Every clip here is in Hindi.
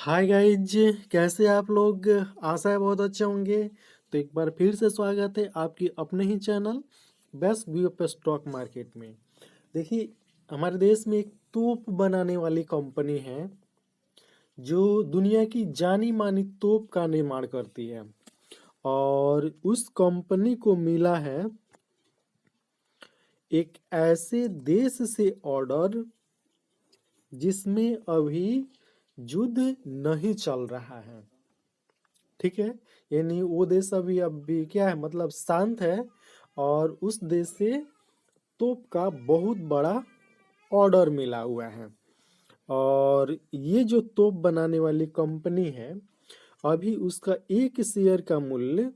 हाय गाइज, कैसे आप लोग। आशा है बहुत अच्छे होंगे। तो एक बार फिर से स्वागत है आपकी अपने ही चैनल बेस्ट व्यू पे स्टॉक मार्केट में। देखिए, हमारे देश में एक तोप बनाने वाली कंपनी है जो दुनिया की जानी मानी तोप का निर्माण करती है। और उस कंपनी को मिला है एक ऐसे देश से ऑर्डर जिसमें अभी युद्ध नहीं चल रहा है। ठीक है, यानी वो देश अभी क्या है, मतलब शांत है। और उस देश से तोप का बहुत बड़ा ऑर्डर मिला हुआ है। और ये जो तोप बनाने वाली कंपनी है, अभी उसका एक शेयर का मूल्य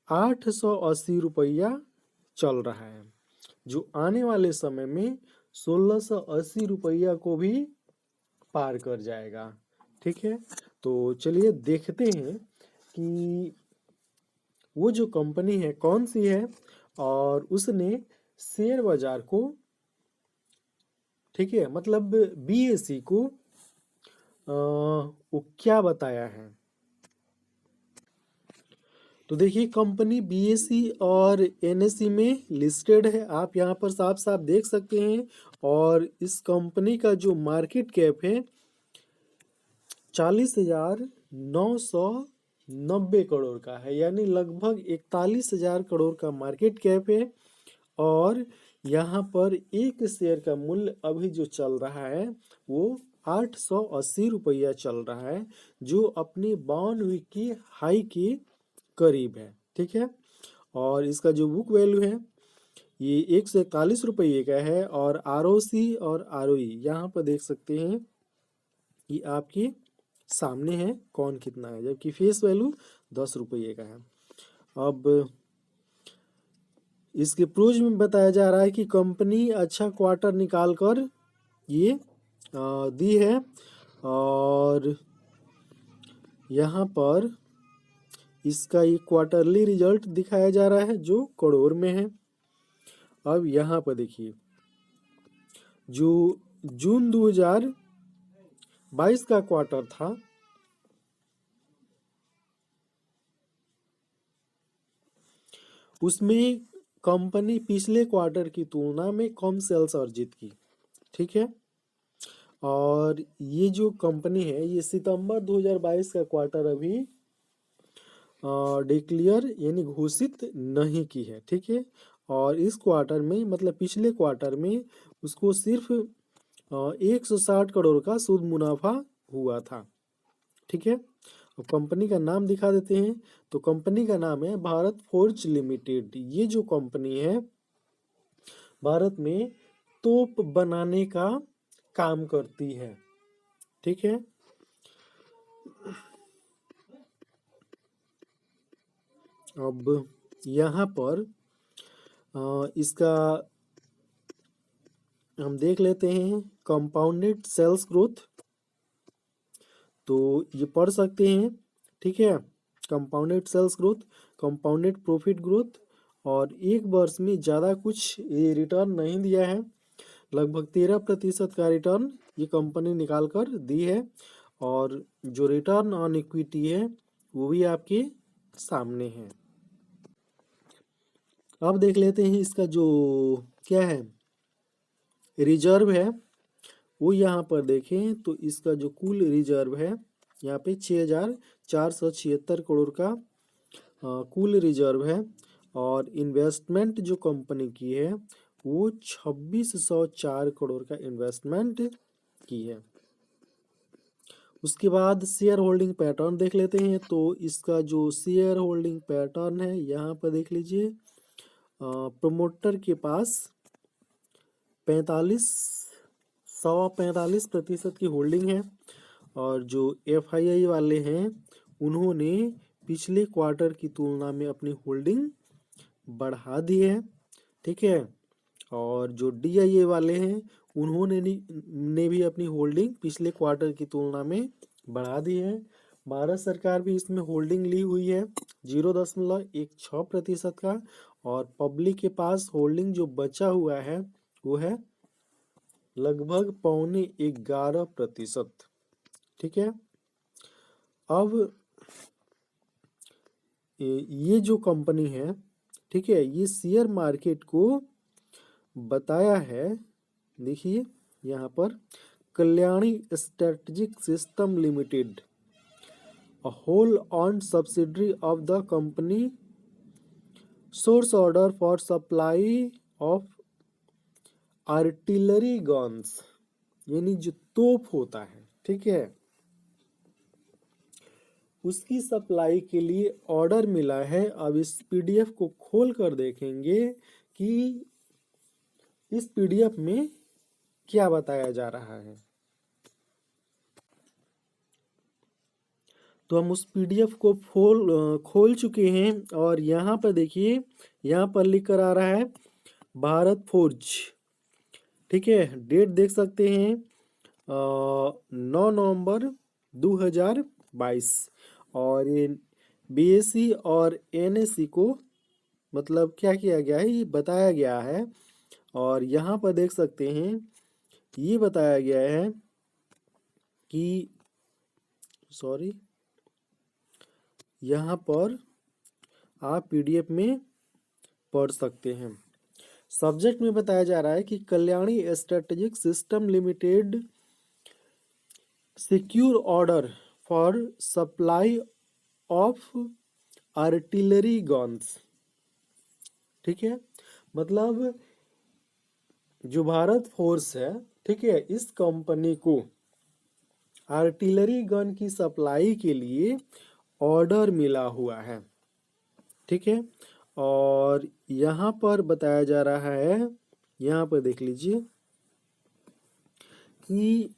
880 रुपया चल रहा है, जो आने वाले समय में 1680 रुपया को भी पार कर जाएगा। ठीक है, तो चलिए देखते हैं कि वो जो कंपनी है कौन सी है और उसने शेयर बाजार को, ठीक है, मतलब बीएसई को वो क्या बताया है। तो देखिए, कंपनी बीएसई और एनएसई में लिस्टेड है, आप यहाँ पर साफ साफ देख सकते हैं। और इस कंपनी का जो मार्केट कैप है 40,990 करोड़ का है, यानी लगभग 41,000 करोड़ का मार्केट कैप है। और यहाँ पर एक शेयर का मूल्य अभी जो चल रहा है वो 880 रुपया चल रहा है, जो अपनी 52वीं की हाई के करीब है। ठीक है, और इसका जो बुक वैल्यू है ये 141 रुपये का है। और आरओसी और आरओई यहाँ पर देख सकते हैं, ये आपके सामने है कौन कितना है, जबकि फेस वैल्यू 10 रुपये का है। अब इसके प्रोज में बताया जा रहा है कि कंपनी अच्छा क्वार्टर निकाल कर ये दी है। और यहाँ पर इसका ये क्वार्टरली रिजल्ट दिखाया जा रहा है जो करोड़ में है। अब यहाँ पर देखिए, जो जून 2022 का क्वार्टर था उसमें कंपनी पिछले क्वार्टर की तुलना में कम सेल्स अर्जित की। ठीक है, और ये जो कंपनी है ये सितंबर 2022 का क्वार्टर अभी डिक्लेयर यानी घोषित नहीं की है। ठीक है, और इस क्वार्टर में, मतलब पिछले क्वार्टर में उसको सिर्फ 160 करोड़ का शुद्ध मुनाफा हुआ था। ठीक है, अब कंपनी का नाम दिखा देते हैं। तो कंपनी का नाम है भारत फोर्ज लिमिटेड। ये जो कंपनी है भारत में तोप बनाने का काम करती है। ठीक है, अब यहाँ पर इसका हम देख लेते हैं कंपाउंडेड सेल्स ग्रोथ। तो ये पढ़ सकते हैं। ठीक है, compounded sales growth, compounded profit growth. और एक वर्ष में ज़्यादा कुछ ये रिटर्न नहीं दिया है, लगभग 13% का रिटर्न ये कंपनी निकाल कर दी है। और जो रिटर्न ऑन इक्विटी है वो भी आपके सामने है। अब देख लेते हैं इसका जो क्या है रिजर्व है, वो यहाँ पर देखें तो इसका जो कुल रिजर्व है यहाँ पे 6,476 करोड़ का कुल रिजर्व है। और इन्वेस्टमेंट जो कंपनी की है वो 2,604 करोड़ का इन्वेस्टमेंट की है। उसके बाद शेयर होल्डिंग पैटर्न देख लेते हैं। तो इसका जो शेयर होल्डिंग पैटर्न है यहाँ पर देख लीजिए, प्रमोटर के पास 45% की होल्डिंग है। और जो एफआईआई वाले हैं उन्होंने पिछले क्वार्टर की तुलना में अपनी होल्डिंग बढ़ा दी है। ठीक है, और जो डीआईए वाले हैं उन्होंने ने भी अपनी होल्डिंग पिछले क्वार्टर की तुलना में बढ़ा दी है। भारत सरकार भी इसमें होल्डिंग ली हुई है 0.16% का। और पब्लिक के पास होल्डिंग जो बचा हुआ है वो है लगभग 11.25%। ठीक है, अब ये जो कंपनी है, ठीक है, ये शेयर मार्केट को बताया है, देखिए यहाँ पर, Kalyani strategic system limited, a wholly owned subsidiary of the company, source order for supply of artillery guns, यानी जो तोप होता है, ठीक है, उसकी सप्लाई के लिए ऑर्डर मिला है। अब इस पीडीएफ को खोल कर देखेंगे कि इस पीडीएफ में क्या बताया जा रहा है। तो हम उस पीडीएफ को खोल चुके हैं और यहाँ पर देखिए, यहाँ पर लिख कर आ रहा है भारत फोर्ज, ठीक है, डेट देख सकते हैं 9 नवंबर 2022, और ये बीएससी और एनएससी को मतलब क्या किया गया है, ये बताया गया है। और यहाँ पर देख सकते हैं ये बताया गया है कि सॉरी, यहाँ पर आप पीडीएफ में पढ़ सकते हैं। सब्जेक्ट में बताया जा रहा है कि Kalyani strategic system limited secure order for supply of artillery guns, ठीक है, मतलब जो भारत फोर्स है, ठीक है, इस कंपनी को आर्टिलरी गन की सप्लाई के लिए ऑर्डर मिला हुआ है, ठीक है। और यहाँ पर बताया जा रहा है, यहाँ पर देख लीजिए कि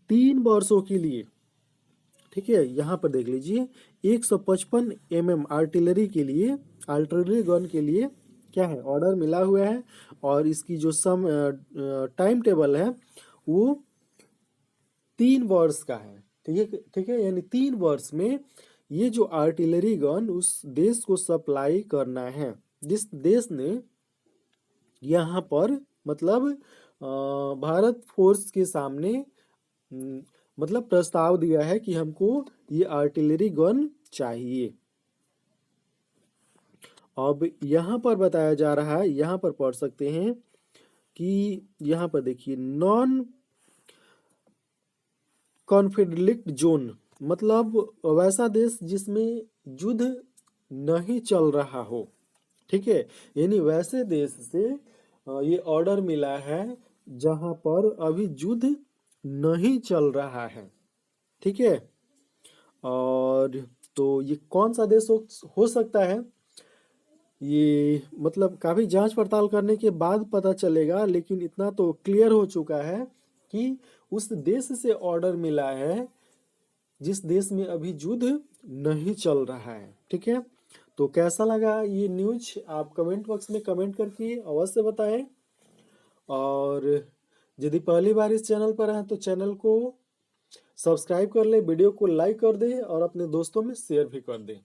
3 वर्षों के लिए, ठीक है, यहाँ पर देख लीजिए 155 mm आर्टिलरी के लिए, आर्टिलरी गन के लिए क्या है, ऑर्डर मिला हुआ है। और इसकी जो टाइम टेबल है वो 3 वर्ष का है, ठीक है, यानी 3 वर्ष में ये जो आर्टिलरी गन उस देश को सप्लाई करना है जिस देश ने यहाँ पर मतलब भारत फोर्स के सामने मतलब प्रस्ताव दिया है कि हमको ये आर्टिलरी गन चाहिए। अब यहाँ पर बताया जा रहा है, यहाँ पर पढ़ सकते हैं कि यहाँ पर देखिए नॉन कॉन्फ्लिक्ट जोन, मतलब वैसा देश जिसमें युद्ध नहीं चल रहा हो, ठीक है, यानी वैसे देश से ये ऑर्डर मिला है जहां पर अभी युद्ध नहीं चल रहा है, ठीक है। और तो ये कौन सा देश हो सकता है, ये मतलब काफी जांच पड़ताल करने के बाद पता चलेगा, लेकिन इतना तो क्लियर हो चुका है कि उस देश से ऑर्डर मिला है जिस देश में अभी युद्ध नहीं चल रहा है, ठीक है। तो कैसा लगा ये न्यूज, आप कमेंट बॉक्स में कमेंट करके अवश्य बताएं। और यदि पहली बार इस चैनल पर हैं तो चैनल को सब्सक्राइब कर ले, वीडियो को लाइक कर दे और अपने दोस्तों में शेयर भी कर दे।